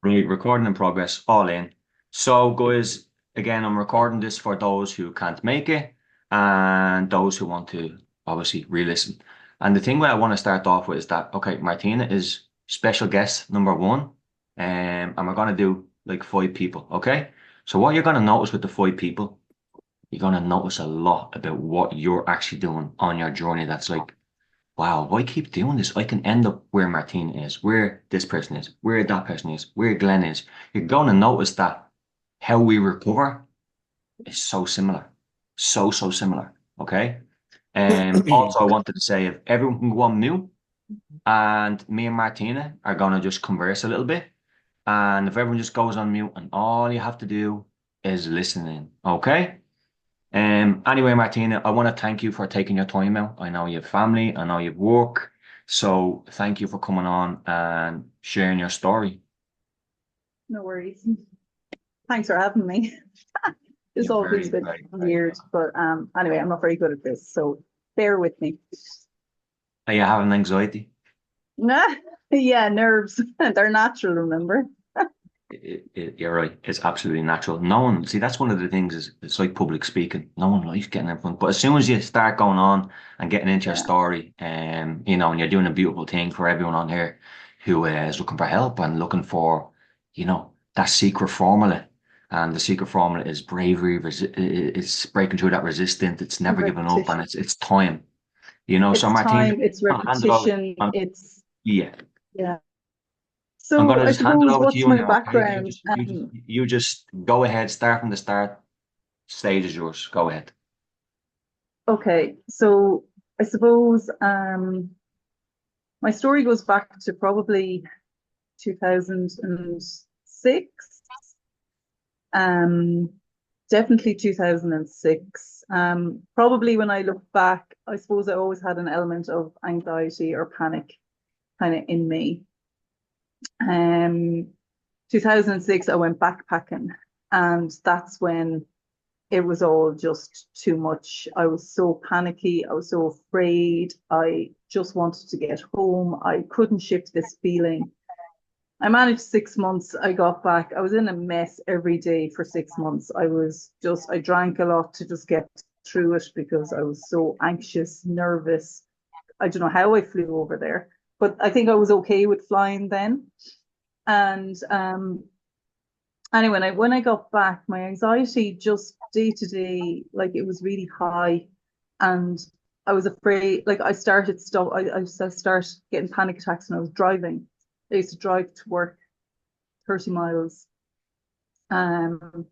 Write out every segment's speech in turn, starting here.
Right, recording in progress, all in. So, guys, again, I'm recording this for those who can't make it and those who want to obviously re-listen. And the thing that I want to start off with is that, okay, Martina is special guest number one, and we're gonna do like five people, okay? So what you're gonna notice with the five people, you're gonna notice a lot about what you're actually doing on your journey. That's like, wow, if I keep doing this, I can end up where Martina is, where this person is, where that person is, where Glenn is. You're going to notice that how we recover is so similar. So similar. Okay. Also, I wanted to say if everyone can go on mute and me and Martina are going to just converse a little bit. And if everyone just goes on mute and all you have to do is listen in. Okay. Anyway, Martina, I want to thank you for taking your time out. I know you have family, I know you have work. So thank you for coming on and sharing your story. No worries. Thanks for having me. This You're all feels very, a bit very, very weird, but anyway, I'm not very good at this, so bear with me. Are you having anxiety? Yeah, nerves. They're natural, remember? You're right. It's absolutely natural. No one, see, that's one of the things is it's like public speaking. No one likes getting in front. But as soon as you start going on and getting into your Yeah, story, and you're doing a beautiful thing for everyone on here who is looking for help and looking for, that secret formula. And the secret formula is bravery, it's breaking through that resistance, it's never giving up, and repetition. it's time. So It's Martina, time, it's I'll hand it over. repetition, it's Yeah. yeah. I'm So gonna I just hand it suppose over to what's you my now, okay? You background? just you just you just go ahead, start from the start. Stage is yours. Go ahead. Okay, so I suppose my story goes back to probably 2006. Um, Definitely 2006. Probably when I look back, I suppose I always had an element of anxiety or panic kind of in me. Um, 2006, I went backpacking, and that's when it was all just too much. I was so panicky. I was so afraid. I just wanted to get home. I couldn't shift this feeling. I managed 6 months. I got back. I was in a mess every day for 6 months. I drank a lot to just get through it because I was so anxious, nervous. I don't know how I flew over there, but I think I was okay with flying then. And anyway, when I got back, my anxiety just day to day, like it was really high. And I was afraid, like I started getting panic attacks when I was driving. I used to drive to work 30 miles. Um,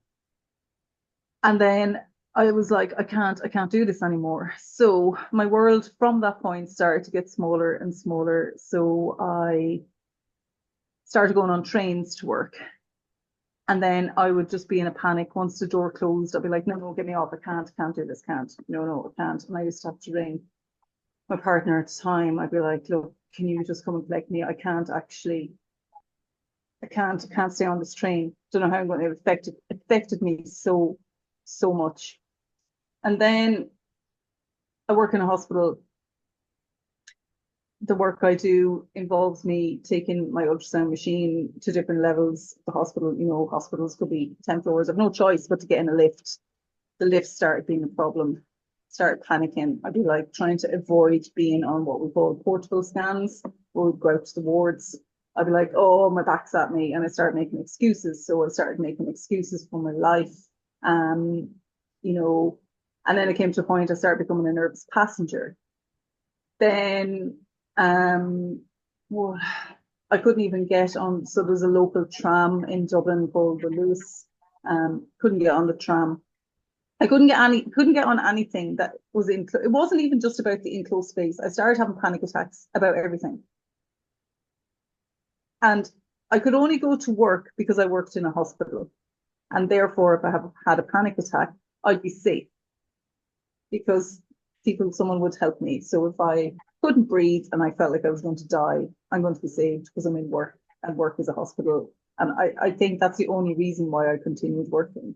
and then I was like, I can't do this anymore. So my world from that point started to get smaller and smaller. So I started going on trains to work. And then I would just be in a panic. Once the door closed, I'd be like, no, no, get me off. I can't do this, can't. No, no, I can't. And I used to have to ring my partner at the time. I'd be like, look, can you just come and collect me? I can't stay on this train. Don't know how I'm going to affected me so much. And then I work in a hospital. The work I do involves me taking my ultrasound machine to different levels. The hospital, hospitals could be 10 floors. I've no choice but to get in a lift. The lift started being a problem. Started panicking. I'd be like trying to avoid being on what we call portable scans, where we'd go out to the wards. I'd be like, oh, my back's at me. And I started making excuses. So I started making excuses for my life. Um, you know, and then it came to a point I started becoming a nervous passenger. Then well, I couldn't even get on. So there's a local tram in Dublin called the Lewis. Couldn't get on the tram. I couldn't get on anything that was in. It wasn't even just about the enclosed space. I started having panic attacks about everything, and I could only go to work because I worked in a hospital, and therefore, if I have had a panic attack, I'd be safe because someone would help me. So if I couldn't breathe and I felt like I was going to die, I'm going to be saved because I'm in work and work is a hospital. And I think that's the only reason why I continued working.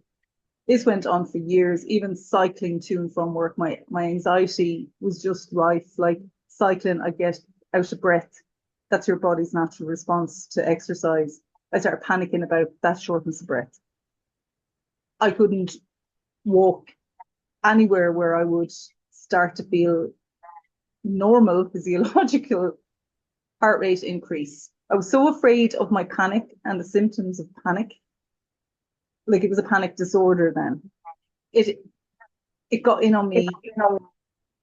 This went on for years, even cycling to and from work. My anxiety was just rife. Like cycling, I get out of breath. That's your body's natural response to exercise. I started panicking about that shortness of breath. I couldn't walk anywhere where I would start to feel normal physiological heart rate increase. I was so afraid of my panic and the symptoms of panic. Like it was a panic disorder then. It got in on me,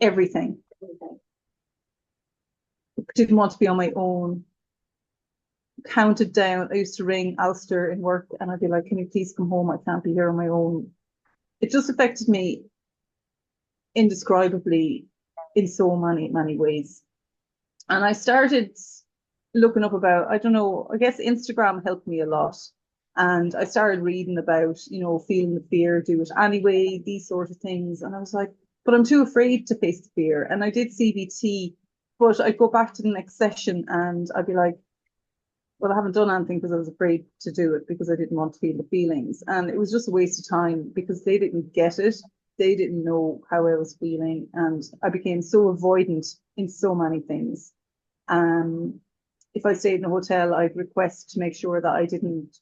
everything. Didn't want to be on my own. Counted down. I used to ring Alistair in work and I'd be like, can you please come home? I can't be here on my own. It just affected me indescribably in so many, many ways. And I started looking up about, I don't know, I guess Instagram helped me a lot. And I started reading about, feeling the fear, do it anyway, these sort of things. And I was like, but I'm too afraid to face the fear. And I did CBT, but I'd go back to the next session and I'd be like, well, I haven't done anything because I was afraid to do it because I didn't want to feel the feelings. And it was just a waste of time because they didn't get it. They didn't know how I was feeling. And I became so avoidant in so many things. If I stayed in a hotel, I'd request to make sure that I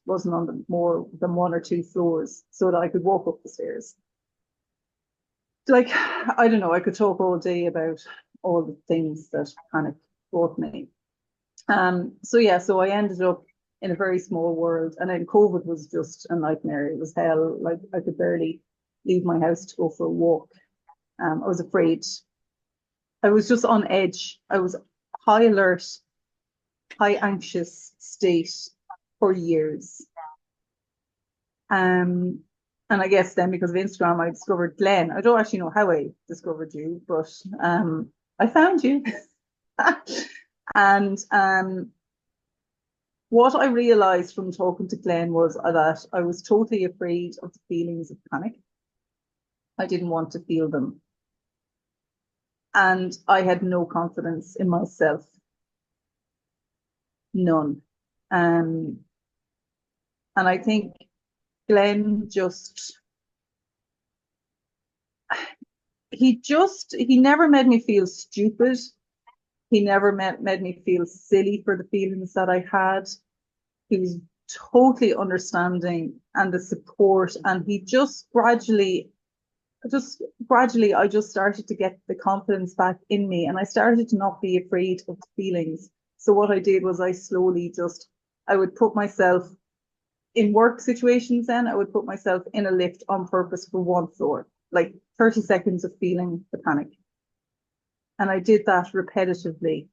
wasn't on more than 1 or 2 floors so that I could walk up the stairs. Like, I don't know, I could talk all day about all the things that panic brought me. So I ended up in a very small world, and then COVID was just a nightmare. It was hell. Like I could barely leave my house to go for a walk. I was afraid. I was just on edge. I was high alert, high anxious state for years. And I guess then because of Instagram, I discovered Glenn. I don't actually know how I discovered you, but I found you. And what I realized from talking to Glenn was that I was totally afraid of the feelings of panic. I didn't want to feel them. And I had no confidence in myself. None. And I think Glenn he never made me feel stupid. He never made me feel silly for the feelings that I had. He was totally understanding and the support. And he just gradually, I just started to get the confidence back in me. And I started to not be afraid of the feelings. So what I did was I would put myself in work situations then, I would put myself in a lift on purpose for one floor, like 30 seconds of feeling the panic. And I did that repetitively,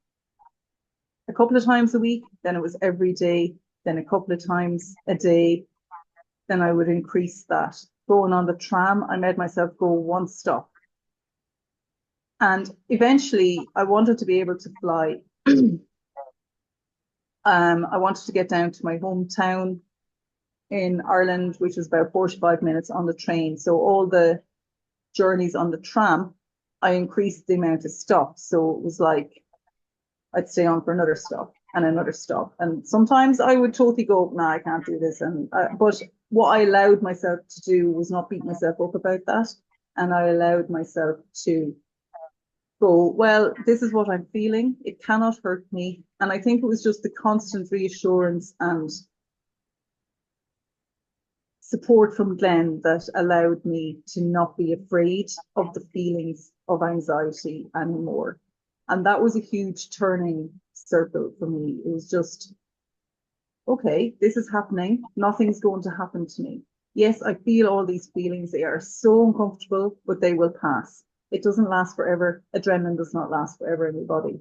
a couple of times a week, then it was every day, then a couple of times a day, then I would increase that. Going on the tram, I made myself go 1 stop. And eventually I wanted to be able to fly. I wanted to get down to my hometown in Ireland, which was about 45 minutes on the train. So all the journeys on the tram, I increased the amount of stops. So it was like I'd stay on for another stop and another stop. And sometimes I would totally go, nah, I can't do this. But what I allowed myself to do was not beat myself up about that. And I allowed myself to go, well, this is what I'm feeling. It cannot hurt me. And I think it was just the constant reassurance and support from Glenn that allowed me to not be afraid of the feelings of anxiety anymore. And that was a huge turning circle for me. It was just, okay, this is happening. Nothing's going to happen to me. Yes, I feel all these feelings. They are so uncomfortable, but they will pass. It doesn't last forever. Adrenaline does not last forever in your body.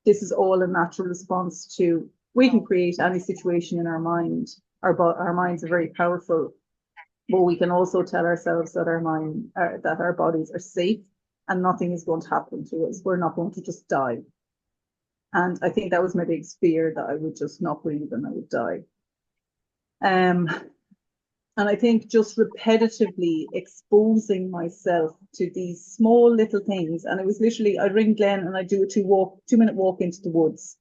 This is all a natural response to, we can create any situation in our mind. Our minds are very powerful, but we can also tell ourselves that that our bodies are safe and nothing is going to happen to us. We're not going to just die. And I think that was my biggest fear, that I would just not breathe and I would die. And I think just repetitively exposing myself to these small little things. And it was literally, I'd ring Glenn and I'd do a 2-minute walk into the woods.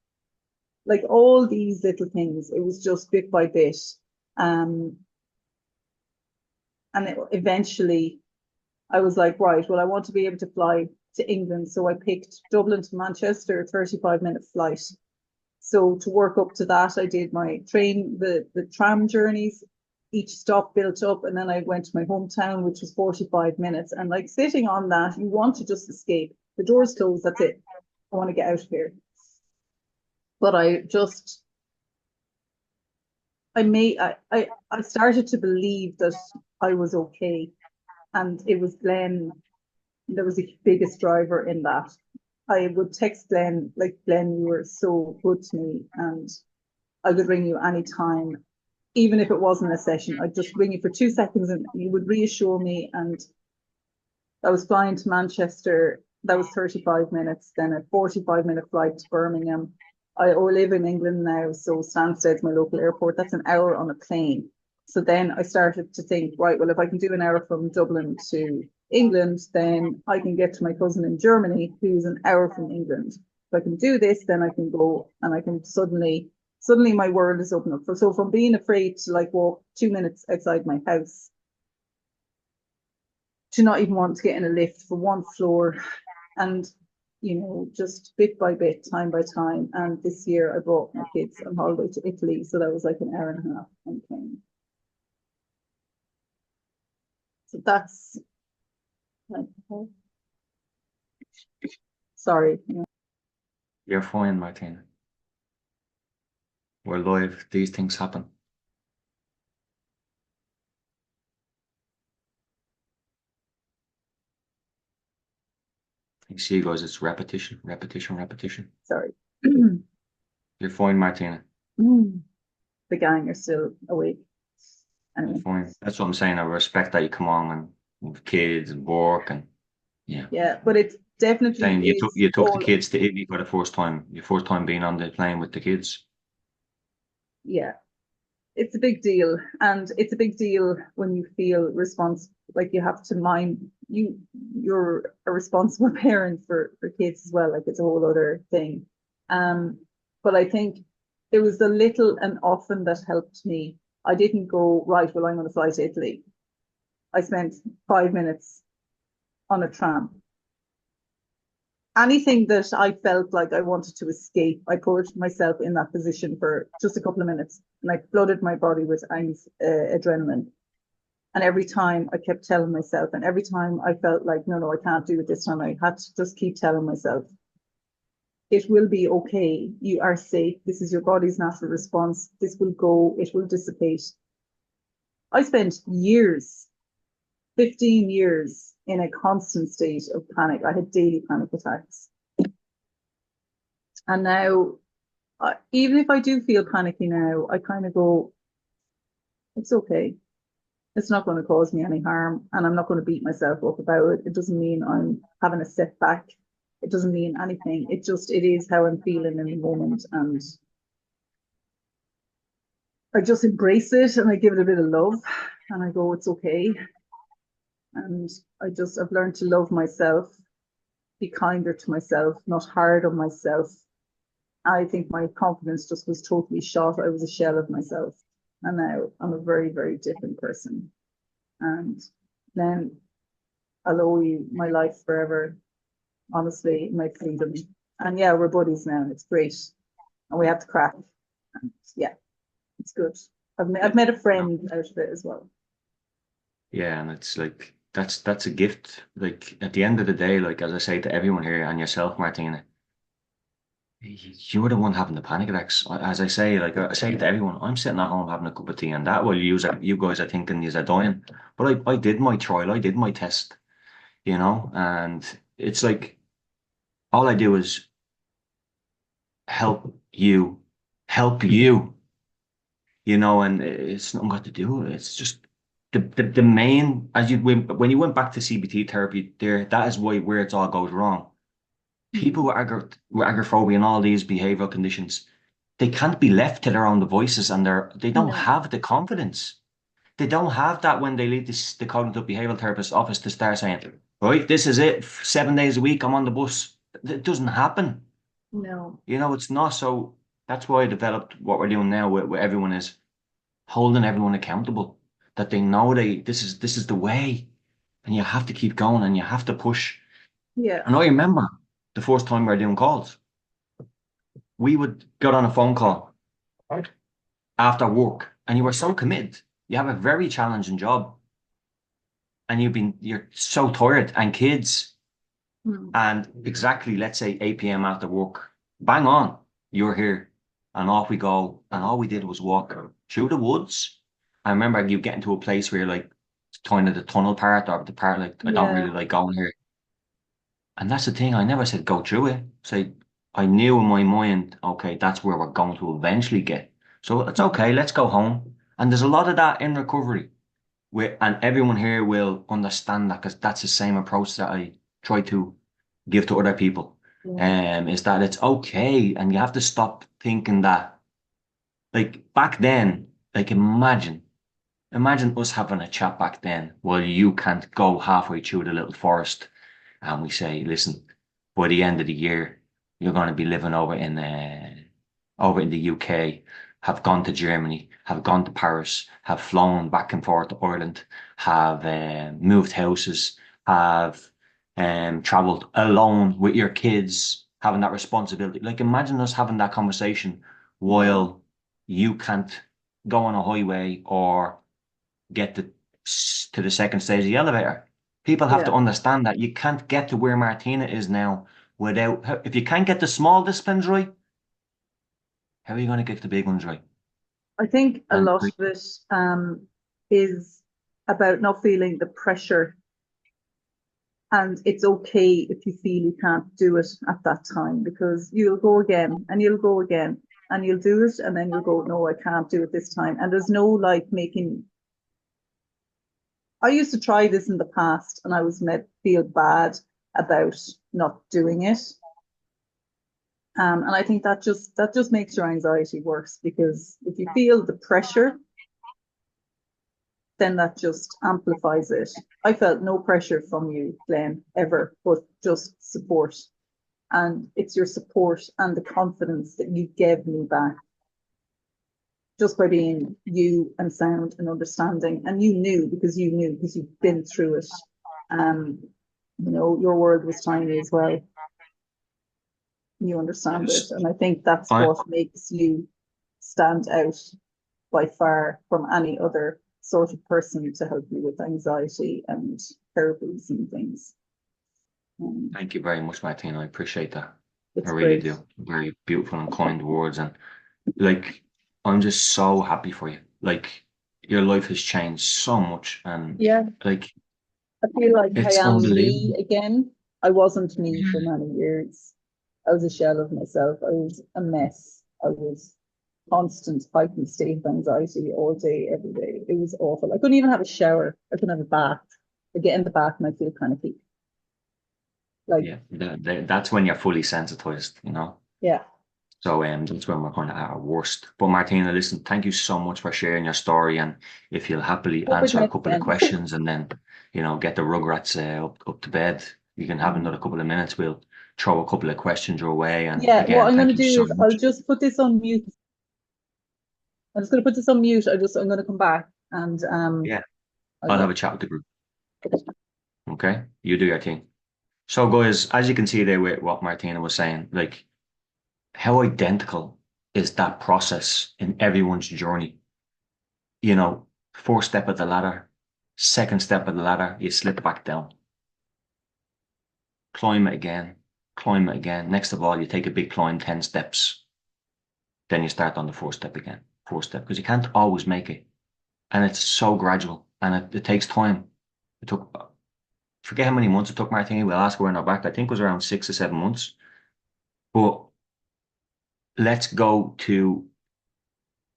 Like all these little things, it was just bit by bit. And eventually I was like, right, well, I want to be able to fly to England. So I picked Dublin to Manchester, a 35-minute flight. So to work up to that, I did my the tram journeys. Each stop built up, and then I went to my hometown, which was 45 minutes. And like sitting on that, you want to just escape. The door's closed, that's it. I want to get out of here. But I started to believe that I was okay. And it was Glenn that was the biggest driver in that. I would text Glenn, like, Glenn, you were so good to me, and I would ring you anytime, even if it wasn't a session. I'd just ring you for 2 seconds and you would reassure me. And I was flying to Manchester. That was 35 minutes, then a 45-minute flight to Birmingham. I live in England now, so Stansted's my local airport. That's an hour on a plane. So then I started to think, right, well, if I can do an hour from Dublin to England, then I can get to my cousin in Germany, who's an hour from England. If I can do this, then I can go and I can suddenly my world is open up. So from being afraid to like walk 2 minutes outside my house to not even want to get in a lift for one floor, and just bit by bit, time by time. And this year I brought my kids on holiday to Italy, so that was like an hour and a half on plane. So that's like, sorry. You're fine, Martina. We're live. These things happen. You see, guys, it's repetition, repetition, repetition. Sorry. You're fine, Martina. The gang are still awake. You're Anyway. fine. That's what I'm saying. I respect that you come on and with kids and work and yeah. Yeah, but it's definitely Saying you took the all, kids to Italy for the first time. Your first time being on the plane with the kids. yeah, it's a big deal. And it's a big deal when you feel responsible, like you have to mind you're a responsible parent for kids as well. Like it's a whole other thing. But I think it was the little and often that helped me. I didn't go, right, well, I'm going to fly to Italy. I spent 5 minutes on a tram. Anything that I felt like I wanted to escape, I put myself in that position for just a couple of minutes, and I flooded my body with adrenaline. And every time I kept telling myself, and every time I felt like, no, I can't do it this time, I had to just keep telling myself, it will be okay. You are safe. This is your body's natural response. This will go, it will dissipate. I spent years, 15 years, in a constant state of panic. I had daily panic attacks. And now, even if I do feel panicky now, I kind of go, it's okay. It's not going to cause me any harm, and I'm not going to beat myself up about it. It doesn't mean I'm having a setback. It doesn't mean anything. It is how I'm feeling in the moment. And I just embrace it and I give it a bit of love and I go, it's okay. And I've learned to love myself, be kinder to myself, not hard on myself. I think my confidence just was totally shot. I was a shell of myself. And now I'm a very, very different person. And then I'll owe you my life forever, honestly, my freedom. And yeah, we're buddies now. It's great. And we have to crack. And yeah, it's good. I've met a friend out of it as well. Yeah, and it's like that's a gift. Like at the end of the day, like as I say to everyone here and yourself, Martina, you're the one having the panic attacks. As I say, like I say to everyone, I'm sitting at home having a cup of tea and that while you guys are thinking you're dying. But I did my trial, I did my test, and it's like all I do is help you, help you, and it's nothing got to do. It's just the main as when you went back to CBT therapy there, that is where it's all goes wrong. People with agoraphobia and all these behavioral conditions, they can't be left to their own devices, and they don't No, have the confidence. They don't have that when they leave the cognitive behavioral therapist office to start saying, right, this is it, 7 days a week, I'm on the bus. It doesn't happen. no. It's not. So that's why I developed what we're doing now with everyone is holding everyone accountable, that they know this is the way, and you have to keep going and you have to push. Yeah. And I remember the first time we were doing calls. we would get on a phone call right, after work, and you were so committed. You have a very challenging job, and you're so tired, and kids, Mm. and exactly, let's say 8 p.m. after work, bang on, you're here, and off we go, and all we did was walk through the woods. I remember you getting to a place where you're like, it's kind of the tunnel part or the part like I don't Yeah. really like going here. And that's the thing, I never said go through it. Say, I knew in my mind, okay, that's where we're going to eventually get. So it's okay, let's go home. And there's a lot of that in recovery. And everyone here will understand that because that's the same approach that I try to give to other people. Yeah. Is that it's okay and you have to stop thinking that like back then, like imagine us having a chat back then while you can't go halfway through the little forest and we say, listen, by the end of the year, you're going to be living over in the UK, have gone to Germany, have gone to Paris, have flown back and forth to Ireland, have moved houses, have traveled alone with your kids, having that responsibility. Like imagine us having that conversation Yeah. while you can't go on a highway or get to the second stage of the elevator. People have to Yeah. understand that you can't get to where Martina is now without, if you can't get the small disciplines right, how are you going to get the big ones right? I think a And lot of it is about not feeling the pressure, and it's okay if you feel you can't do it at that time because you'll go again and you'll go again and you'll do it and then you'll go, no, I can't do it this time. And there's no like making. I used to try this in the past and I was made feel bad about not doing it. And I think that just makes your anxiety worse because if you feel the pressure, then that just amplifies it. I felt no pressure from you, Glenn, ever, but just support. And it's your support and the confidence that you gave me back just by being you and sound and understanding. And you knew because you've been through it. Um, your world was tiny as well. You understand it. it's, And I think that's I, what makes you stand out by far from any other sort of person to help you with anxiety and therapies and things. thank you very much, Martina. I appreciate that. I It's really great. do. Very beautiful and kind words. And like, I'm just so happy for you. Like, your life has changed so much. And Yeah, like, I feel like I it's am me unbelievable. again. I wasn't me for many years. I was a shell of myself. I was a mess. I was constant heightened state of anxiety all day, every day. It was awful. I couldn't even have a shower. I couldn't have a bath. I get in the bath and I feel panicky. Like, Yeah, that's when you're fully sensitized, you know? yeah. So that's when we're kind of at our worst. But Martina, listen, thank you so much for sharing your story. And if you'll happily Hope it answer a makes couple of sense. questions and then, get the rugrats up to bed, you can have another couple of minutes. We'll throw a couple of questions your way. And Yeah, what again, I'm going thank to you do so is I'll much. just put this on mute. I'm just going to put this on mute. I'm going to come back and Yeah, I'll I'll have go. a chat with the group. Okay, you do your thing. So, guys, as you can see there with what Martina was saying, like how identical is that process in everyone's journey? First step of the ladder, second step of the ladder, you slip back down, climb it again, climb it again. Next of all, you take a big climb, 10 steps. Then you start on the fourth step again, fourth step, because you can't always make it. And it's so gradual and it takes time. It took, forget how many months it took Martina. We'll ask her when we're back. I think it was around 6 or 7 months. But let's go to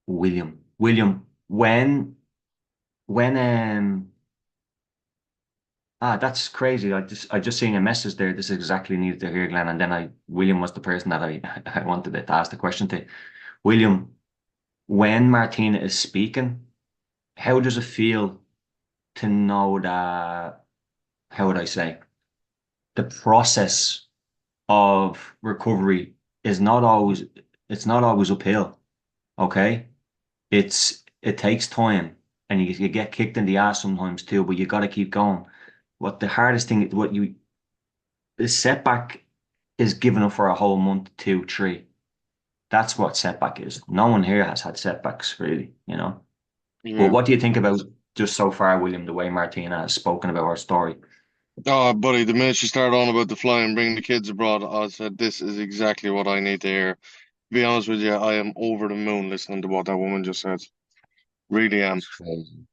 William. William, when that's crazy. I just seen a message there. This is exactly needed to hear, Glenn. And then William was the person that I I wanted to ask the question to. William, when Martina is speaking, how does it feel to know that, how would I say, the process of recovery is not always, it's not always uphill, okay? It takes time and you get kicked in the ass sometimes too, but you got to keep going. What the hardest thing, the setback is given up for a whole month, two, three. That's what setback is. No one here has had setbacks, really, you know. But Yeah. what do you think about just so far, William, the way Martina has spoken about her story? Oh, buddy, the minute she started on about the flying, bringing the kids abroad, I said, this is exactly what I need to hear. To be honest with you, I am over the moon listening to what that woman just said. Really am. It's crazy.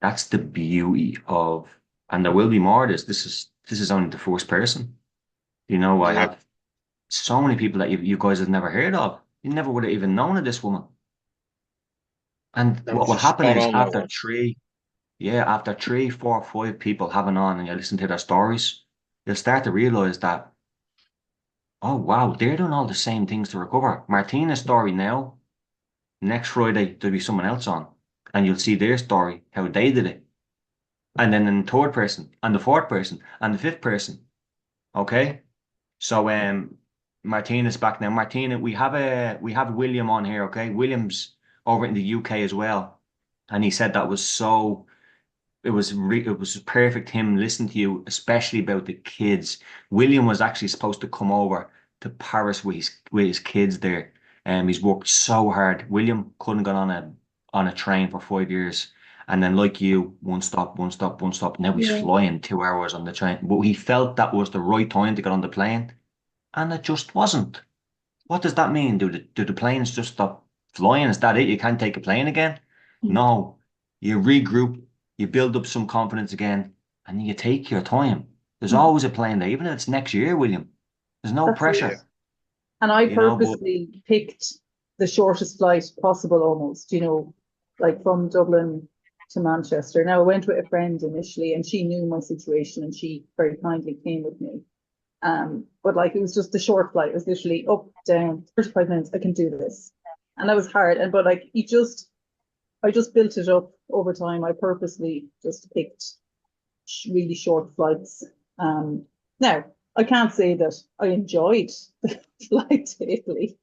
That's the beauty of, and there will be more of this. This is only the first person. You know, I Yeah. have so many people that you guys have never heard of. You never would have even known of this woman. And That what was will just happen spot is on, that was. after three, four, five people having on and you listen to their stories, you'll start to realize that, oh wow, they're doing all the same things to recover. Martina's story now, next Friday there'll be someone else on, and you'll see their story, how they did it. And then in the third person, and the fourth person, and the fifth person. Okay? So Martina's back now. Martina, we have William on here, okay? William's over in the UK as well. And he said that was so it was perfect him listening to you, especially about the kids. William was actually supposed to come over to Paris with his kids there. He's worked so hard. William couldn't get on a train for 5 years. And then like you, one stop, one stop, one stop. Now he's Yeah. flying 2 hours on the train. But he felt that was the right time to get on the plane, and it just wasn't. What does that mean? Do the planes just stop flying? Is that it? You can't take a plane again? No. You regroup, you build up some confidence again, and you take your time. There's Mhm. always a plane there, even if it's next year, William. There's no That's it. Yeah. pressure, And I but purposely picked the shortest flight possible almost, like from Dublin to Manchester. Now I went with a friend initially and she knew my situation and she very kindly came with me. But like it was just a short flight. It was literally up, down, 35 minutes. I can do this. And that was hard. And but like I just built it up over time. I purposely just picked really short flights. Now I can't say that I enjoyed the flight to Italy,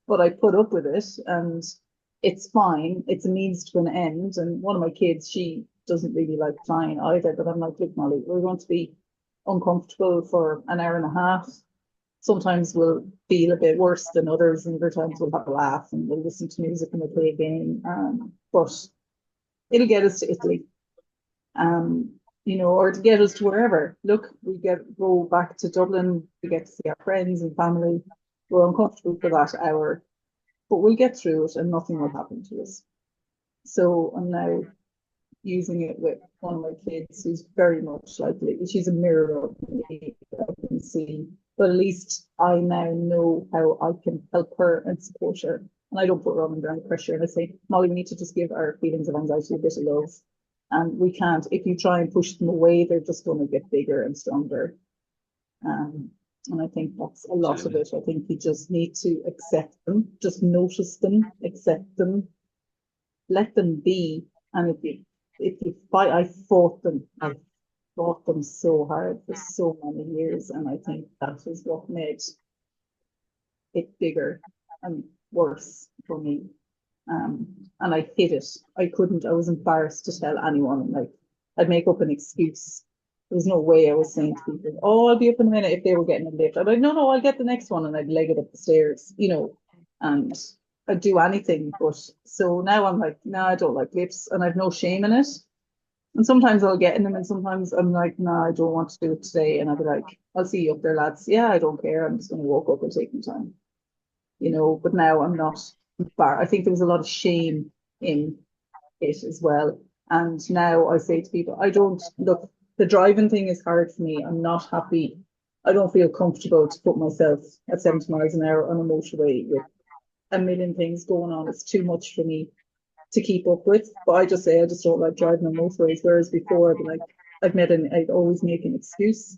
but I put up with it and it's fine. It's a means to an end. And one of my kids, she doesn't really like flying either, but I'm like, look, Molly, we're going to be uncomfortable for an hour and a half. Sometimes we'll feel a bit worse than others, and other times we'll have a laugh and we'll listen to music and we'll play a game. But it'll get us to Italy, um, or to get us to wherever. Look, we go back to Dublin, we get to see our friends and family. We're uncomfortable for that hour, but we'll get through it and nothing will happen to us. So I'm now using it with one of my kids who's very much like she's a mirror of me. I can see, but at least I now know how I can help her and support her. And I don't put her under any pressure. And I say, Molly, we need to just give our feelings of anxiety a bit of love. And we can't, if you try and push them away, they're just going to get bigger and stronger. Um, and I think that's a lot of absolutely. it. I think you just need to accept them, just notice them, accept them, let them be. And if you fight, I fought them so hard for so many years, and I think that is what made it bigger and worse for me. And I hid it. I was embarrassed to tell anyone. Like, I'd make up an excuse. There was no way I was saying to people, oh, I'll be up in a minute if they were getting a lift. I'd be like, no, no, I'll get the next one. And I'd leg it up the stairs, and I'd do anything. But so now I'm like, no, I don't like lifts and I've no shame in it. And sometimes I'll get in them and sometimes I'm like, no, I don't want to do it today. And I'll be like, I'll see you up there, lads. Yeah, I don't care. I'm just going to walk up and take my time. But now I'm not I think there was a lot of shame in it as well. And now I say to people, I don't look, the driving thing is hard for me. I'm not happy. I don't feel comfortable to put myself at 70 miles an hour on a motorway with a million things going on. It's too much for me to keep up with. But I just say I just don't like driving on motorways. Whereas before, I'd be like, I'd always make an excuse.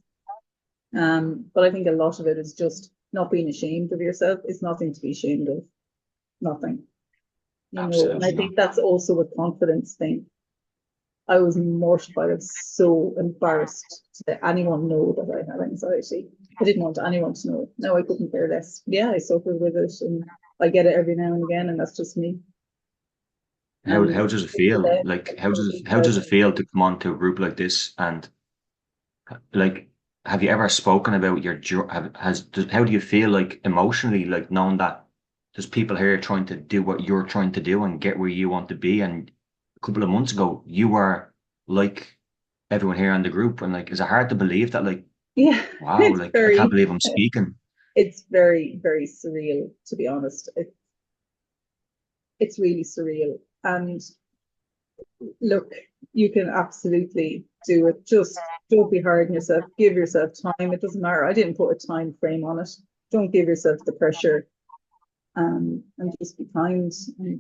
But I think a lot of it is just not being ashamed of yourself. It's nothing to be ashamed of. Nothing. And I Absolutely not. think that's also a confidence thing. I was mortified. I was so embarrassed to let anyone know that I had anxiety. I didn't want anyone to know. No, I couldn't care less. Yeah, I suffer with it and I get it every now and again, and that's just me. And How does it for feel? them, Like it's going to be how does it terrible. feel to come on to a group like this and like have you ever spoken about your how do you feel like emotionally like knowing that there's people here trying to do what you're trying to do and get where you want to be. And a couple of months ago, you were like everyone here in the group, and like, is it hard to believe that? Like, Yeah, wow, like I can't believe I'm speaking. it's very, very surreal, to be honest. It's really surreal. And look, you can absolutely do it. Just don't be hard on yourself. Give yourself time. It doesn't matter. I didn't put a time frame on it. Don't give yourself the pressure, and just be kind. And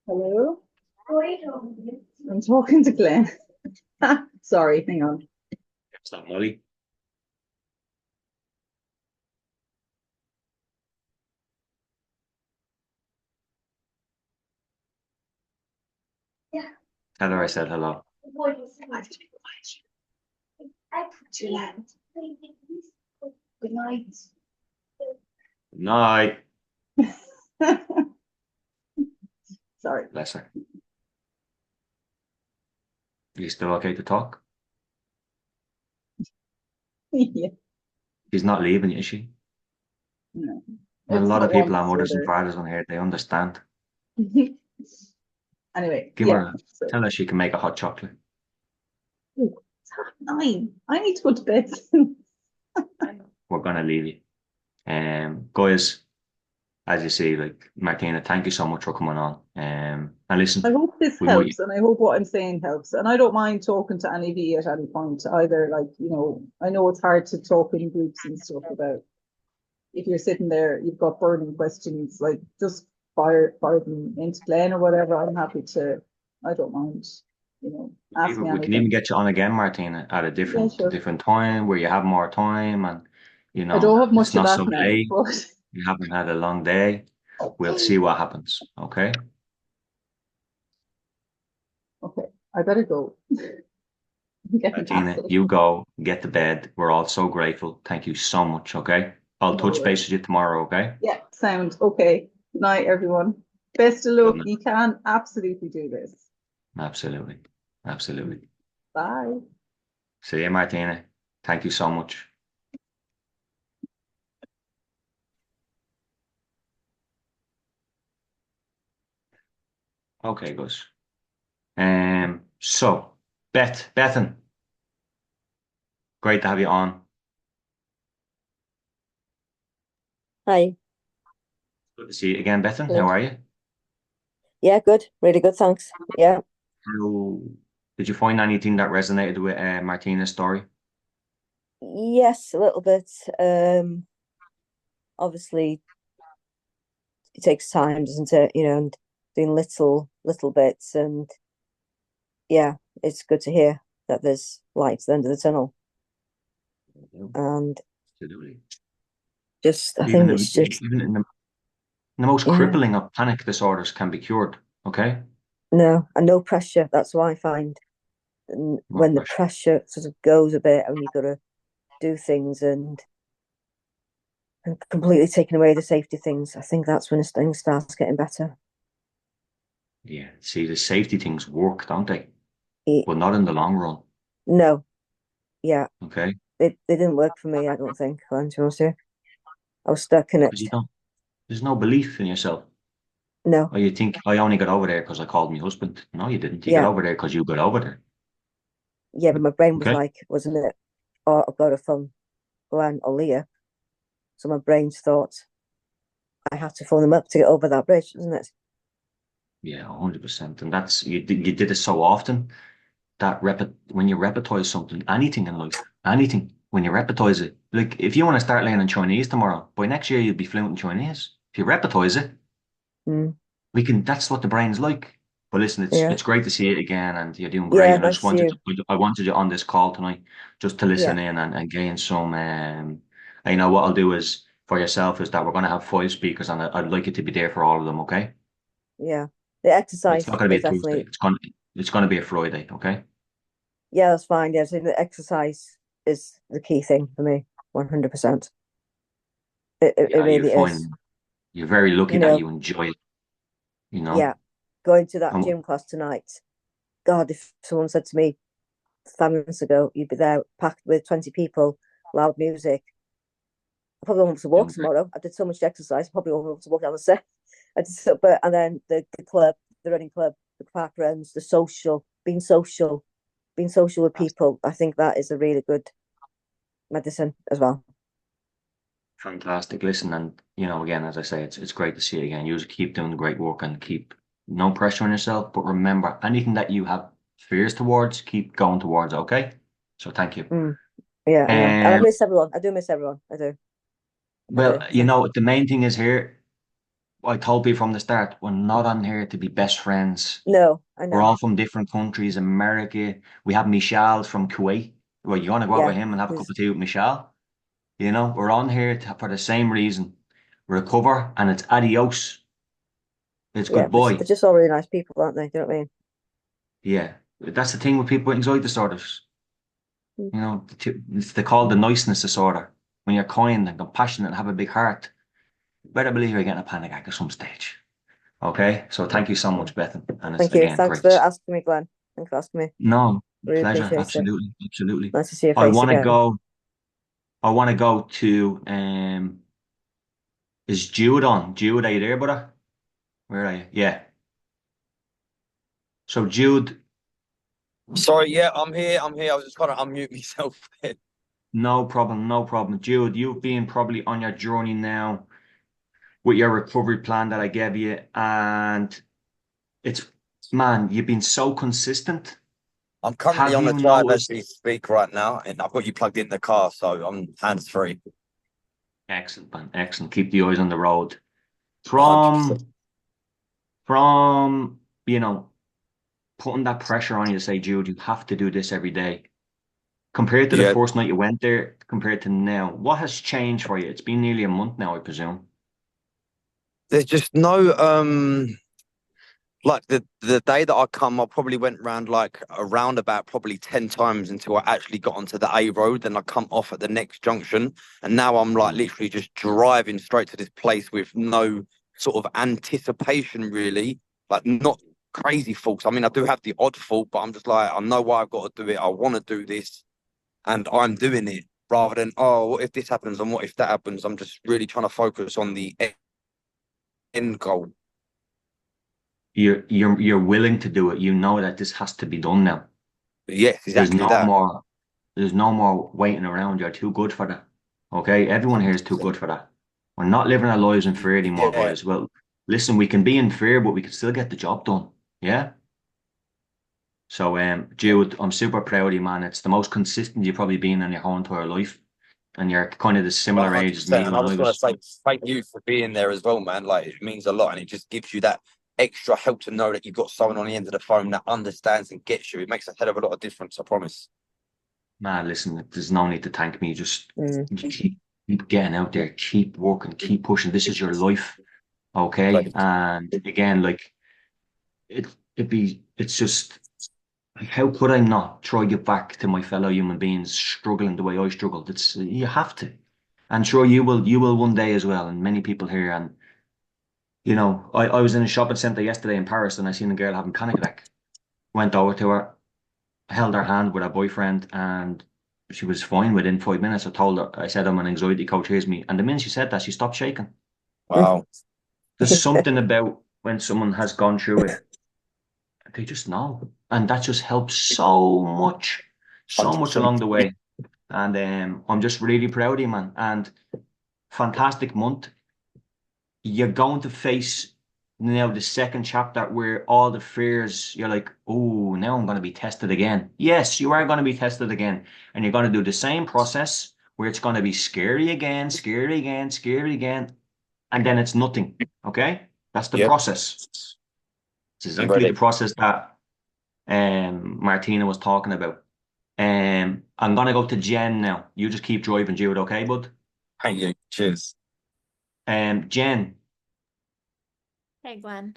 hello? I'm talking to Glenn. Sorry, hang on. It's not Molly. Yeah. Tell her I said hello. Too loud. Good night. Night. Sorry. Bless her. Are you still okay to talk? Yeah. She's not leaving, is she? No. And a It's lot not of people one are mothers and disorder. fathers on here. They understand. Anyway, Give yeah. her, So, tell her she can make a hot chocolate. ooh, it's 9:30. I need to go to bed soon. We're gonna leave you. Guys, as you see, like Martina, thank you so much for coming on. And I listen, hope this we might helps, and I hope what I'm saying helps. And I don't mind talking to any of you at any point either. Like, I know it's hard to talk in groups and stuff about if you're sitting there, you've got burning questions, like just fire them into Glenn or whatever. I'm happy to, I don't mind, ask me we can even anything. get you on again, Martina, at a Yeah, different sure. different time where you have more time and I don't have it's much of not so that now, late. but You haven't had a long day. We'll see what happens. Okay. okay, I better go. I'm getting Martina, hassled. you go, get to bed. We're all so grateful. Thank you so much. Okay. I'll No touch base worries. with you tomorrow. Okay. Yeah, sound okay. Good night, everyone. Best of Good luck. night. You can absolutely do this. Absolutely. Absolutely. Bye. See you, Martina. Thank you so much. Okay, guys. So Bethan, great to have you on. Hi. Good to see you again, Bethan. How Good. are you? Yeah, good. Really good, thanks. Yeah. How did you find anything that resonated with Martina's story? Yes, a little bit. Obviously it takes time, doesn't it? And doing little bits, and yeah, it's good to hear that there's light at the end of the tunnel. And Absolutely. just I Even think in, it's just even in the most yeah, crippling of panic disorders can be cured. Okay? no, and no pressure. That's what I find. No When the pressure. pressure sort of goes a bit and you've got to do things and completely taking away the safety things, I think that's when things starts getting better. Yeah. See, the safety things work, don't they? It, But not in the long run. no, yeah, Okay? they didn't work for me. I don't think. To be honest with you. I was stuck in Because it. you don't. There's no belief in yourself. No, Or you think I only got over there because I called my husband. No, you didn't. You got yeah, over there because you got over there. yeah, but my brain was Okay? like, wasn't it? Oh, I've got a phone Glenn or Leah. So my brain's thought I had to phone them up to get over that bridge, isn't it? Yeah, 100%. And that's you did it so often that when you repetize something, anything in life, anything, when you repetize it, like if you want to start learning Chinese tomorrow, by next year you'll be fluent in Chinese. If you repetize it, Mm, that's what the brain's like. But listen, yeah, it's great to see it again and you're doing great. yeah, And I just nice to wanted you. to, I wanted you on this call tonight just to Yeah, listen in and gain some and you know what I'll do is for yourself is that we're gonna have 5 speakers and I'd like you to be there for all of them, okay? yeah. The It's not exercise gonna be is a Tuesday. definitely It's gonna be a Friday, okay? yeah, that's fine. Yeah, so the exercise is the key thing for me, 100%. It Yeah, really is. you're very lucky You that know, you enjoy it, you yeah, know? going to that And gym class tonight. God, if someone said to me 5 minutes ago, you'd be there packed with 20 people, loud music. I probably won't be able to walk Doing great. tomorrow. I did so much exercise, I probably won't be able to walk down the stairs. I just, but and then the club, the running club, the park runs, the being social with That's people. I think that is a really good medicine as well. fantastic. Listen, and again, as I say, it's great to see you again. You just keep doing the great work and keep no pressure on yourself. But remember, anything that you have fears towards, keep going towards. Okay. So thank you. Mm, yeah, I know, and I Um, miss everyone. I do miss everyone. I do. I well, do. So the main thing is here. I told you from the start, we're not on here to be best friends. no, I We're know. all from different countries. America. We have Michal from Kuwait. Well, you want to go out Yeah, with him and have a cup he's of tea with Michal? We're on here for the same reason. Recover, and it's adios. It's yeah, but goodbye. they're just all really nice people, aren't they? Do you know what I mean? Yeah, that's the thing with people with anxiety disorders. Mm. They call the niceness disorder. When you're kind and compassionate and have a big heart, you better believe you're getting a panic attack at some stage. Okay, so Yeah, thank you so yeah. much, Bethan, and it's Thank you. again Thanks great for to see. asking me, Glenn. Thanks for asking me. No, Really pleasure. appreciate it. Absolutely, absolutely. Nice to see your I face want to again. go. I want to go to. Is Jude on? Jude, are you there, brother? Where are you? Yeah. So Jude, Sorry, yeah, I'm here. I'm here. I was just trying to unmute myself. no problem, no problem. Jude, you've been probably on your journey now with your recovery plan that I gave you, and it's man, you've been so consistent. I'm currently Have on the you drive as noticed? we speak right now, and I've got you plugged in the car, so I'm hands free. Excellent, man, excellent. Keep the eyes on the road. 100%. From from you know putting that pressure on you to say, Jude, you have to do this every day. Compared to the Yeah, first night you went there, compared to now, what has changed for you? It's been nearly a month now, I presume. there's just no like the day that I come, I probably went round like around about probably 10 times until I actually got onto the A road. Then I come off at the next junction, and now I'm like literally just driving straight to this place with no sort of anticipation, really. Like not crazy faults. I mean, I do have the odd fault, but I'm just like, I know why I've got to do it. I want to do this, and I'm doing it rather than, oh, what if this happens and what if that happens? I'm just really trying to focus on the end goal. You're willing to do it. You know that this has to be done now. Yes, There's exactly no that. more there's no more waiting around. You're too good for that. Okay? Everyone here is too 100%. good for that. We're not living our lives in fear anymore, Yeah, guys. Well, listen, we can be in fear, but we can still get the job done. Yeah? So Jude, I'm super proud of you, man. It's the most consistent you've probably been in your whole entire life. And you're kind of the similar age as 100%. me And I when I just want to was say thank you for being there as well, man. Like, it means a lot. And it just gives you that extra help to know that you've got someone on the end of the phone that understands and gets you. It makes a hell of a lot of difference, I promise. man, listen, there's no need to thank me. Just Mm. you keep getting out there, keep working, keep pushing. This is your life. Okay. Like, And again, like it's just like, how could I not try to get back to my fellow human beings struggling the way I struggled? It's you have to. And sure you will one day as well, and many people here. And I was in a shopping centre yesterday in Paris and I seen a girl having panic attack. Went over to her, held her hand with her boyfriend, and she was fine within 5 minutes. I said, I'm an anxiety coach, here's me. And the minute she said that, she stopped shaking. wow. There's something about when someone has gone through it, they just know. And that just helps so much 100%. along the way. And I'm just really proud of you, man. And fantastic month. You're going to face now the second chapter where all the fears, you're like, oh, now I'm going to be tested again. Yes, you are going to be tested again. And you're going to do the same process where it's going to be scary again, scary again, scary again. And then it's nothing. Okay? That's the Yeah, process. It's I'm exactly the ready. process that Martina was talking about. I'm going to go to Jen now. You just keep driving, Jude, okay, bud? Thank you. Cheers. Jen, Hey, Glenn.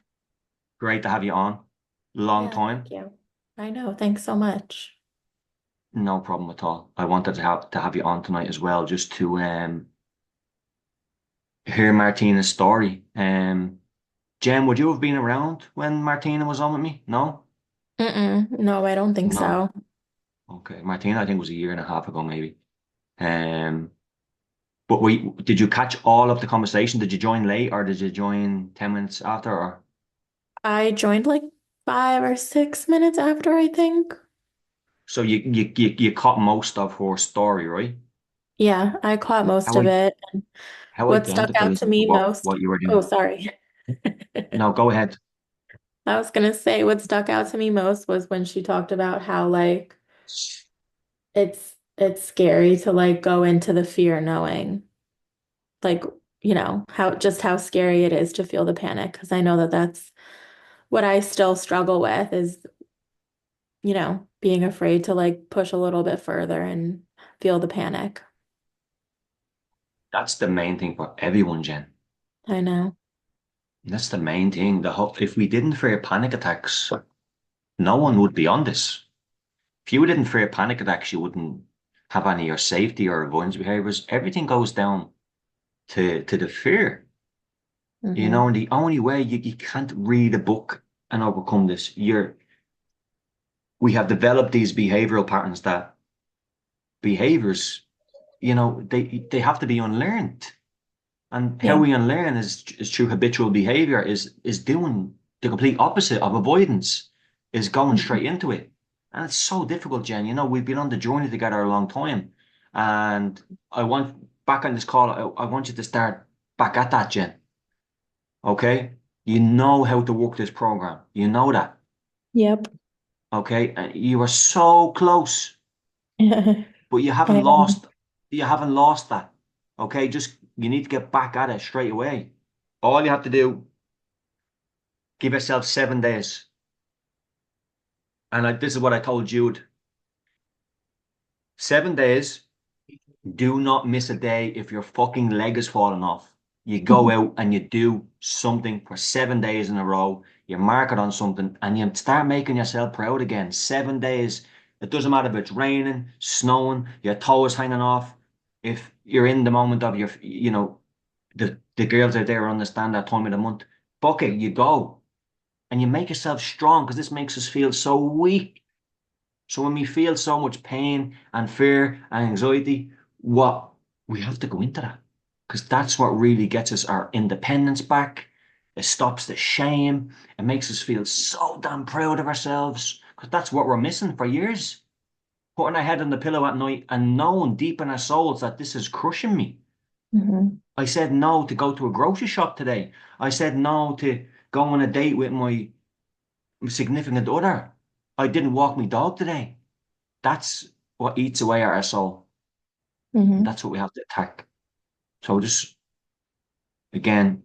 great to have you on. Long Yeah, time. thank you. I know. Thanks so much. No problem at all. I wanted to have you on tonight as well, just to hear Martina's story. Jen, would you have been around when Martina was on with me? No? No, I don't think No. so. Okay. Martina, I think was a year and a half ago, maybe. Um, But did you catch all of the conversation? Did you join late or did you join 10 minutes after? Or I joined like 5 or 6 minutes after, I think. so you caught most of her story, right? Yeah, I caught most How of it. And how what stuck identical out is to it to me most? what you were Oh, doing? sorry. No, go ahead. I was gonna say what stuck out to me most was when she talked about how like it's scary to like go into the fear knowing like how scary it is to feel the panic because I know that that's what I still struggle with is being afraid to like push a little bit further and feel the panic. That's the main thing for everyone, Jen. I know. That's the main thing. If we didn't fear panic attacks, no one would be on this. If you didn't fear panic attacks, you wouldn't have any of your safety or avoidance behaviors. Everything goes down to the fear. Hmm. And the only way you can't read a book and overcome this, we have developed these behavioral patterns that behaviors, they have to be unlearned. And how Yeah. we unlearn is through habitual behavior, is doing the complete opposite of avoidance, is going Mhm. straight into it. And it's so difficult, Jen. We've been on the journey together a long time. And I want back on this call, I want you to start back at that, Jen. Okay? You know how to work this program. You know that. Yep. Okay? And you are so close, but I know. you haven't lost that. Okay? Just you need to get back at it straight away. All you have to do, give yourself 7 days. And this is what I told Jude. 7 days, do not miss a day if your fucking leg is falling off. You go out and you do something for 7 days in a row. You mark it on something and you start making yourself proud again. 7 days. It doesn't matter if it's raining, snowing, your toe is hanging off. If you're in the moment of the girls out there understand that time of the month. Fuck it, you go. And you make yourself strong because this makes us feel so weak. So when we feel so much pain and fear and anxiety, what we have to go into that because that's what really gets us our independence back. It stops the shame. It makes us feel so damn proud of ourselves because that's what we're missing for years. Putting our head on the pillow at night and knowing deep in our souls that this is crushing me. Mhm. I said no to go to a grocery shop today. I said no to go on a date with my significant other. I didn't walk my dog today. That's what eats away at our soul. And Mhm. that's what we have to attack. So just again,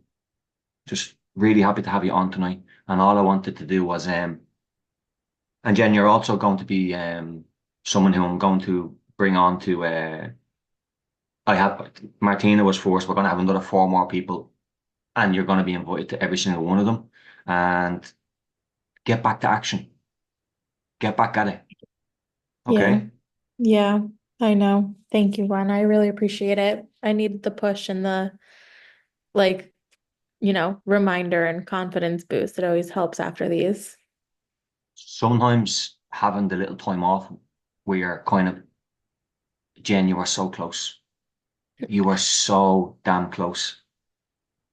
just really happy to have you on tonight. And all I wanted to do was and Jen, you're also going to be someone who I'm going to bring on to I have Martina was first, we're gonna have another four more people and you're gonna be invited to every single one of them and get back to action. Get back at it. Yeah. Okay? Yeah. I know. Thank you, Ron. I really appreciate it. I needed the push and the like, reminder and confidence boost. It always helps after these. Sometimes having the little time off where you're kind of Jen, you are so close. You are so damn close.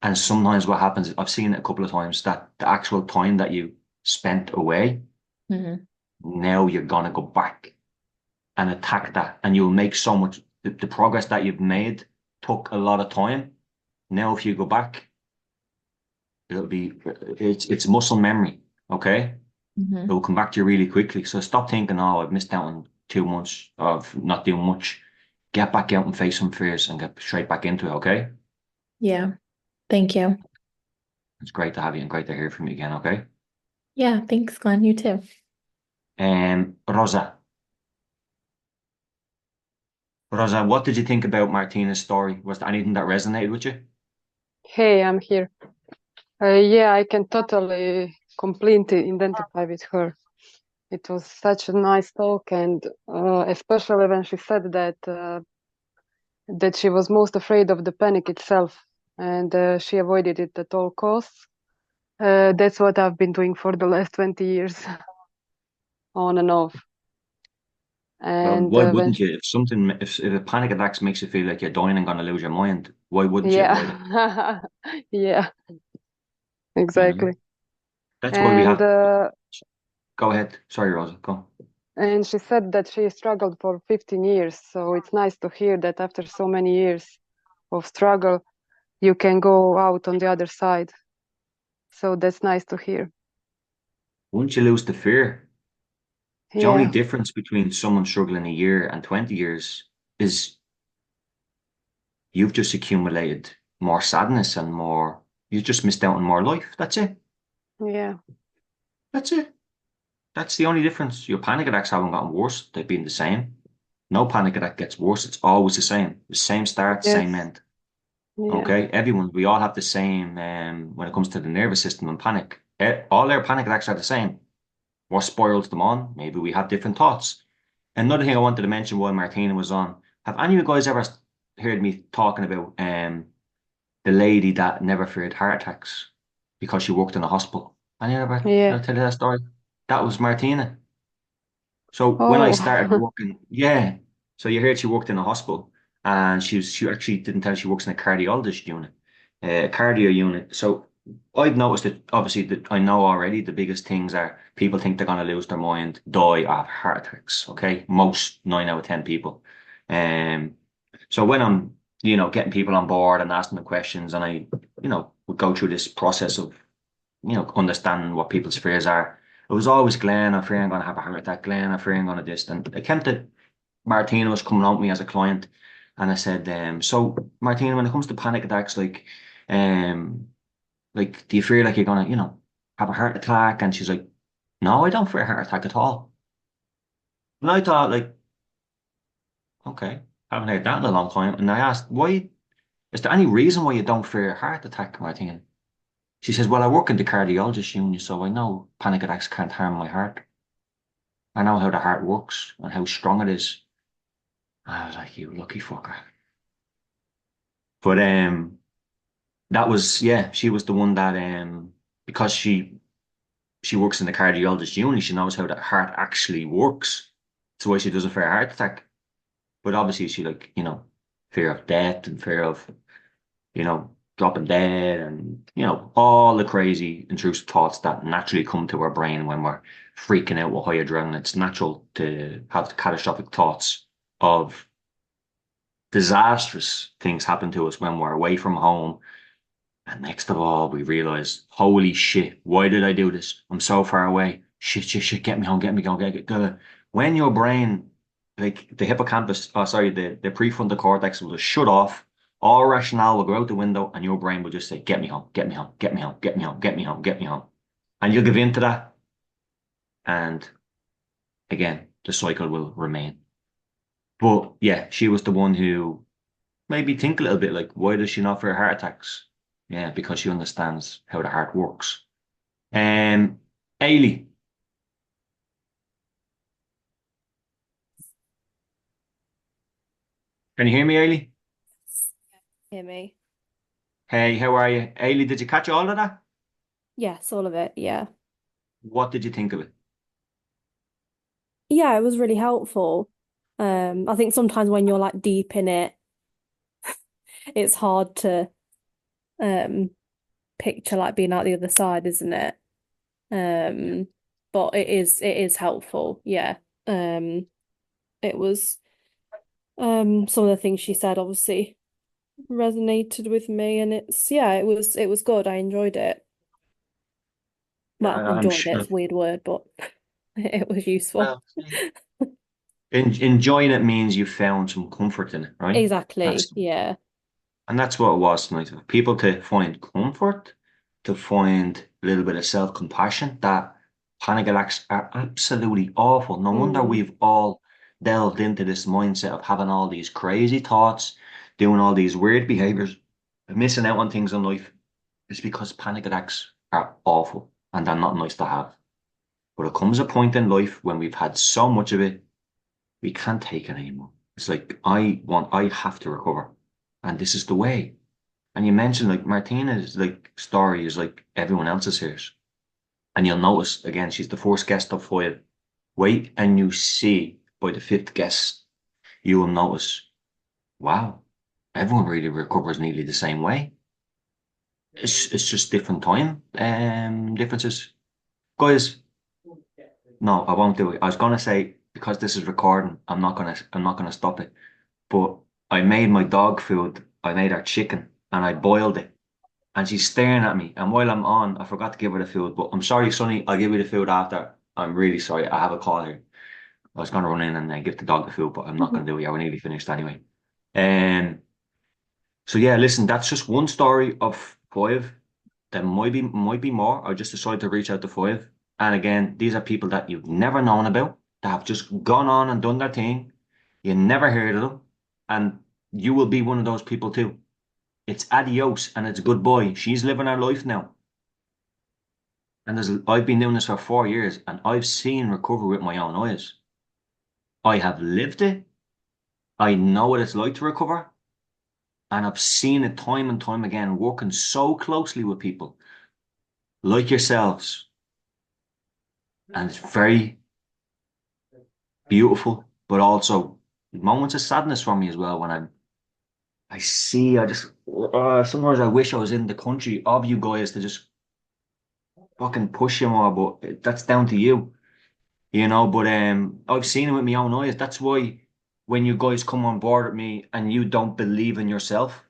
And sometimes what happens, I've seen it a couple of times, that the actual time that you spent away, Hmm. now you're gonna go back and attack that. And you'll make so much, the progress that you've made took a lot of time. Now if you go back, it'll be it's muscle memory, okay? It Hmm. will come back to you really quickly. So stop thinking, oh, I've missed out on 2 months of not doing much. Get back out and face some fears and get straight back into it, okay? Yeah. Thank you. It's great to have you and great to hear from you again, okay? Yeah. Thanks, Glenn. You too. Rosa. Rosa, what did you think about Martina's story? Was there anything that resonated with you? Hey, I'm here. Yeah, I can totally completely identify with her. It was such a nice talk, and especially when she said that she was most afraid of the panic itself, and she avoided it at all costs. That's what I've been doing for the last 20 years, on and off. Well, And why when wouldn't you? If a panic attack makes you feel like you're dying and gonna lose your mind, why wouldn't you avoid it? yeah, yeah, You know? exactly. That's why we And have. Go ahead. Sorry, Rosa. Go. and she said that she struggled for 15 years. So it's nice to hear that after so many years of struggle, you can go out on the other side. So that's nice to hear. Once you lose the fear, the only Yeah, difference between someone struggling a year and 20 years is you've just accumulated more sadness and more. You just missed out on more life. That's it. yeah, That's it. That's the only difference. Your panic attacks haven't gotten worse. They've been the same. No panic attack gets worse. It's always the same. The same start, same yes, end. yeah, Okay, everyone, we all have the same when it comes to the nervous system and panic. All our panic attacks are the same. What spirals them on? Maybe we have different thoughts. Another thing I wanted to mention while Martina was on, have any of you guys ever heard me talking about the lady that never feared heart attacks because she worked in a hospital? Any ever yeah. did I tell you that story? That was Martina. So when I Oh, started working, yeah. So you heard she worked in a hospital, and she actually didn't tell she works in a cardiologist unit, cardio unit. So I've noticed that obviously that I know already the biggest things are people think they're gonna lose their mind, die of heart attacks. Okay, most 9 out of 10 people. Um, so when I'm getting people on board and asking them questions, and I would go through this process of understanding what people's fears are. It was always Glenn, I'm afraid I'm going to have a heart attack. Glenn, I'm afraid I'm going to this. And I came to Martina was coming on with me as a client, and I said, so Martina, when it comes to panic attacks, um, do you feel like you're going to, have a heart attack? And she's like, no, I don't fear a heart attack at all. And I thought, like, okay, haven't heard that in a long time. And I asked, why? Is there any reason why you don't fear a heart attack, Martina? She says, well, I work in the cardiologist unit, so I know panic attacks can't harm my heart. I know how the heart works and how strong it is. I was like, you lucky fucker. But that was yeah, she was the one that because she works in the cardiologist unit, she knows how the heart actually works. That's why she doesn't fear a heart attack. But obviously she fear of death and fear of, dropping dead and, all the crazy intrusive thoughts that naturally come to our brain when we're freaking out with high adrenaline. It's natural to have catastrophic thoughts of disastrous things happen to us when we're away from home. And next of all, we realize, holy shit, why did I do this? I'm so far away. Shit, shit, shit, get me home, get me home, get. When your brain, like the hippocampus, oh, sorry, the prefrontal cortex will just shut off, all rationale will go out the window, and your brain will just say, get me home, get me home, get me home, get me home, get me home, get me home. And you'll give in to that. And again, the cycle will remain. But yeah, she was the one who made me think a little bit like, why does she not fear heart attacks? Yeah, because she understands how the heart works. Um, Ailey, can you hear me, Ailey? Hear me? Hey, how are you? Ailey, did you catch all of that? Yes, all of it. Yeah. What did you think of it? Yeah, it was really helpful. I think sometimes when you're like deep in it, it's hard to um picture like being out the other side, isn't it? Um, but it is helpful. Yeah. Um, it was some of the things she said obviously resonated with me, and it was good. I enjoyed it. Yeah, Well, I'm enjoyed it, sure. it's a weird word, but it was useful. Well, enjoying it means you found some comfort in it, right? Exactly. That's Yeah. And that's what it was tonight. For people to find comfort, to find a little bit of self-compassion, that panic attacks are absolutely awful. No wonder Mm. we've all delved into this mindset of having all these crazy thoughts, doing all these weird behaviors, missing out on things in life. It's because panic attacks are awful and they're not nice to have. But it comes a point in life when we've had so much of it, we can't take it anymore. It's like, I have to recover. And this is the way. And you mentioned like Martina's like story is like everyone else's here. And you'll notice again, she's the first guest of 5. Wait and you see by the fifth guest, you will notice, wow, everyone really recovers nearly the same way. It's just different time differences. Guys, no, I won't do it. I was gonna say because this is recording, I'm not gonna stop it. But I made my dog food. I made her chicken and I boiled it. And she's staring at me. And while I'm on, I forgot to give her the food. But I'm sorry, Sonny, I'll give you the food after. I'm really sorry. I have a call here. I was gonna run in and give the dog the food, but I'm not gonna do it. Yeah, we're nearly finished anyway. Um so yeah, listen, that's just one story of five. There might be more. I just decided to reach out to five. And again, these are people that you've never known about, that have just gone on and done their thing. You never heard of them. And you will be one of those people too. It's adios and it's goodbye. She's living her life now. And I've been doing this for 4 years and I've seen recovery with my own eyes. I have lived it. I know what it's like to recover. And I've seen it time and time again, working so closely with people like yourselves. And it's very beautiful, but also moments of sadness for me as well when I see, I just, sometimes I wish I was in the country of you guys to just fucking push you more, but that's down to you, but I've seen it with my own eyes. That's why when you guys come on board with me and you don't believe in yourself,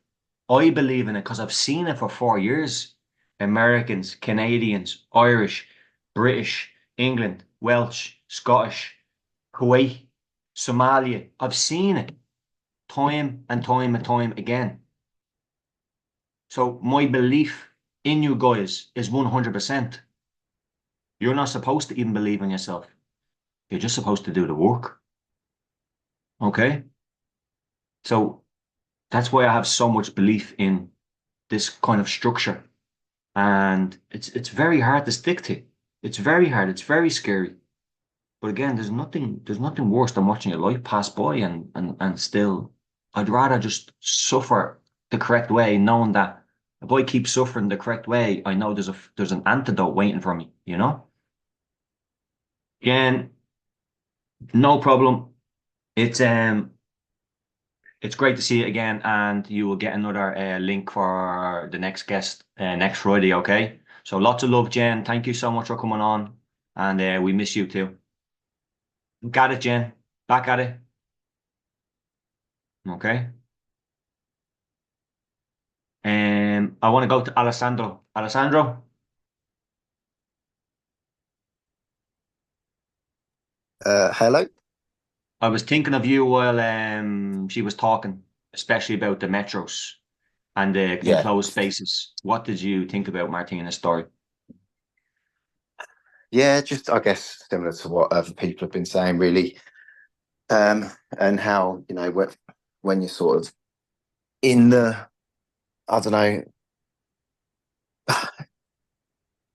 I believe in it because I've seen it for 4 years. Americans, Canadians, Irish, British, England, Welsh, Scottish, Kuwait, Somalia. I've seen it time and time and time again. So my belief in you guys is 100%. You're not supposed to even believe in yourself. You're just supposed to do the work. Okay? So that's why I have so much belief in this kind of structure. And it's very hard to stick to. It's very hard. It's very scary. But again, there's nothing worse than watching your life pass by and still I'd rather just suffer the correct way, knowing that if I keep suffering the correct way, I know there's an antidote waiting for me, you know? Again, no problem. It's it's great to see you again, and you will get another link for the next guest next Friday, okay? So lots of love, Jen. Thank you so much for coming on, and we miss you too. Got it, Jen. Back at it. Okay. I want to go to Alessandro. Alessandro, Hello. I was thinking of you while she was talking, especially about the metros and the Yeah, enclosed spaces. What did you think about Martina's story? yeah, just I guess similar to what other people have been saying, really, and how when you're sort of in the, I don't know,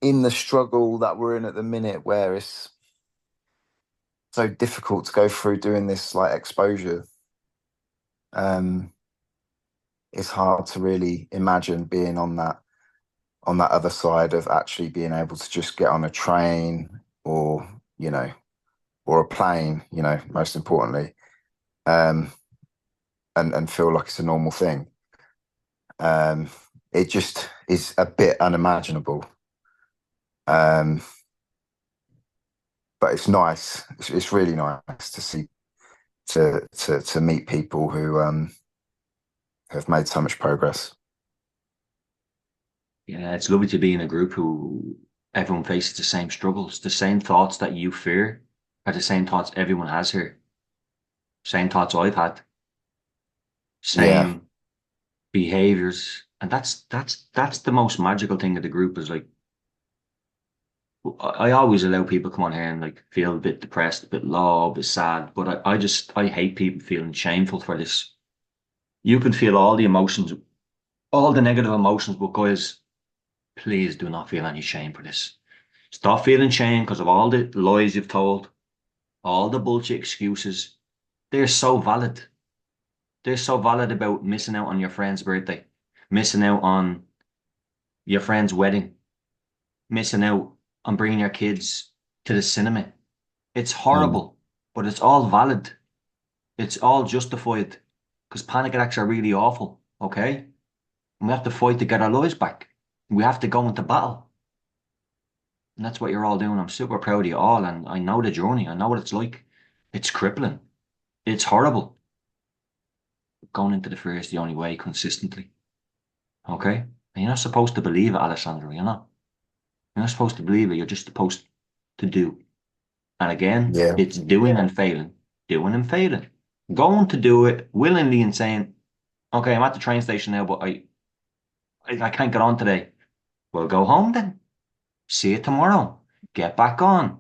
in the struggle that we're in at the minute, where it's so difficult to go through doing this like exposure. Um, it's hard to really imagine being on that other side of actually being able to just get on a train or or a plane, most importantly, um, and feel like it's a normal thing. It just is a bit unimaginable. But it's nice. It's really nice to see to meet people who have made so much progress. Yeah, it's lovely to be in a group who everyone faces the same struggles, the same thoughts that you fear are the same thoughts everyone has here. Same thoughts I've had, Yeah, same behaviors. And that's the most magical thing of the group is like I always allow people to come on here and like feel a bit depressed, a bit low, a bit sad, but I hate people feeling shameful for this. You can feel all the emotions, all the negative emotions, but guys, please do not feel any shame for this. Stop feeling shame because of all the lies you've told, all the bullshit excuses. They're so valid. They're so valid about missing out on your friend's birthday, missing out on your friend's wedding, missing out on bringing your kids to the cinema. It's mm, horrible, but it's all valid. It's all justified because panic attacks are really awful, okay? And we have to fight to get our lives back. We have to go into battle. And that's what you're all doing. I'm super proud of you all, and I know the journey. I know what it's like. It's crippling. It's horrible. Going into the fear is the only way consistently. Okay? And you're not supposed to believe it, Alessandro. You're not. You're not supposed to believe it. You're just supposed to do. And again, Yeah. it's doing and failing. Doing and failing. Going to do it willingly and saying, okay, I'm at the train station now, but I can't get on today. Well, go home then. See you tomorrow. Get back on.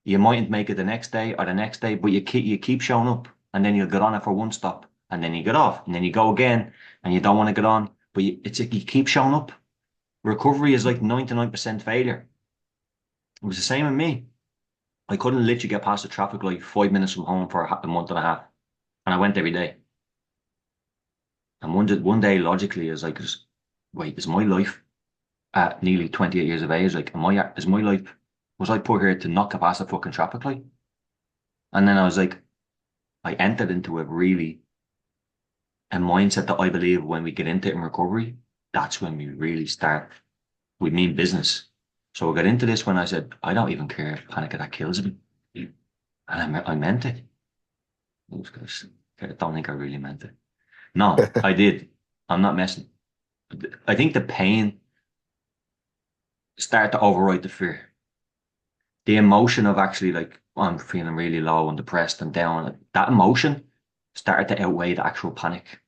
You mightn't make it the next day or the next day, but you keep showing up, and then you'll get on it for one stop, and then you get off, and then you go again, and you don't want to get on, but it's like you keep showing up. Recovery is like 99% failure. It was the same with me. I couldn't literally get past the traffic light 5 minutes from home for a month and a half, and I went every day. And one day, logically, is like, wait, is my life at nearly 28 years of age, like, is my life, was I put here to not get past the fucking traffic light? And then I was like, I entered into a mindset that I believe when we get into it in recovery, that's when we really start. We mean business. So I got into this when I said, I don't even care if panic attack kills me. And I meant it. I don't think I really meant it. No, I did. I'm not messing. I think the pain started to override the fear. The emotion of actually like, I'm feeling really low and depressed and down. That emotion started to outweigh the actual panic.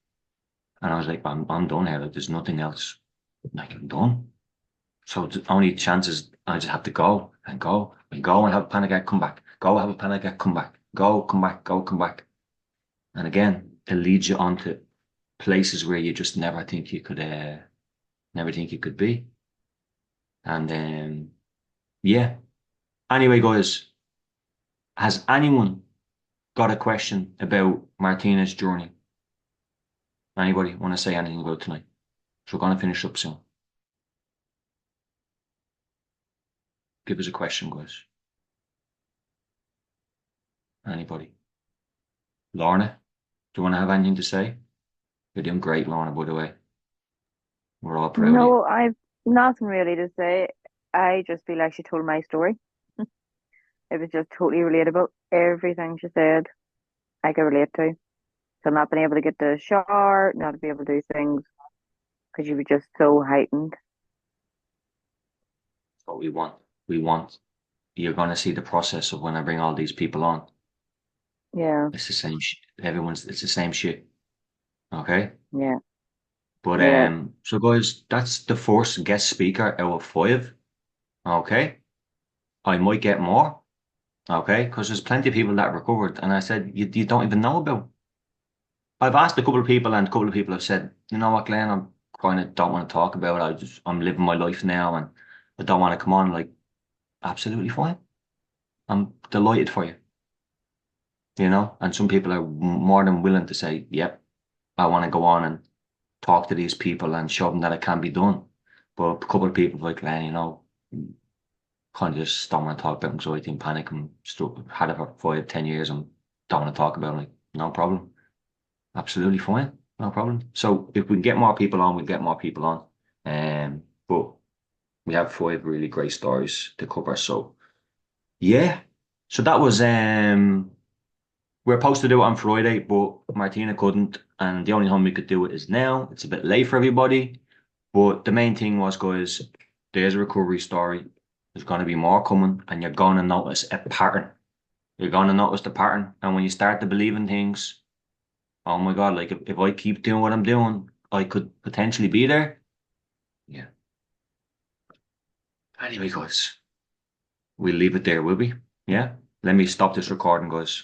And I was like, I'm done here. Like, there's nothing else. Like, I'm done. So the only chance is I just have to go and go and go and have a panic attack, come back. Go have a panic attack, come back. Go, come back, go, come back. And again, it leads you onto places where you just never think you could be. And yeah. Anyway, guys, has anyone got a question about Martina's journey? Anybody want to say anything about tonight? So we're going to finish up soon. Give us a question, guys. Anybody? Lorna, do you want to have anything to say? You're doing great, Lorna, by the way. We're all proud of you. No, I've nothing really to say. I just feel like she told my story. It was just totally relatable. Everything she said, I could relate to. So not being able to get the shower, not to be able to do things because you were just so heightened. That's what we want. We want. You're going to see the process of when I bring all these people on. Yeah, It's the same shit. It's the same shit. Okay? yeah, But yeah. so guys, that's the first guest speaker out of 5. Okay? I might get more. Okay? Because there's plenty of people that recovered, and I said you don't even know about. I've asked a couple of people, and a couple of people have said, you know what, Glenn, I'm kind of don't want to talk about it. I'm living my life now, and I don't want to come on. Like, absolutely fine. I'm delighted for you. You know, and some people are more than willing to say, yep, I want to go on and talk to these people and show them that it can be done. But a couple of people like, Glenn, you know, kind of just don't want to talk about anxiety and panic and had it for 5, 10 years and don't want to talk about it. Like, no problem. Absolutely fine. No problem. So if we can get more people on, we'll get more people on. But we have 5 really great stories to cover. So yeah. So that was we're supposed to do it on Friday, but Martina couldn't, and the only time we could do it is now. It's a bit late for everybody. But the main thing was, guys, there's a recovery story. There's going to be more coming, and you're going to notice a pattern. You're going to notice the pattern. And when you start to believe in things, oh my God, like if I keep doing what I'm doing, I could potentially be there. Yeah. Anyway, guys, we'll leave it there, will we? Yeah. Let me stop this recording, guys.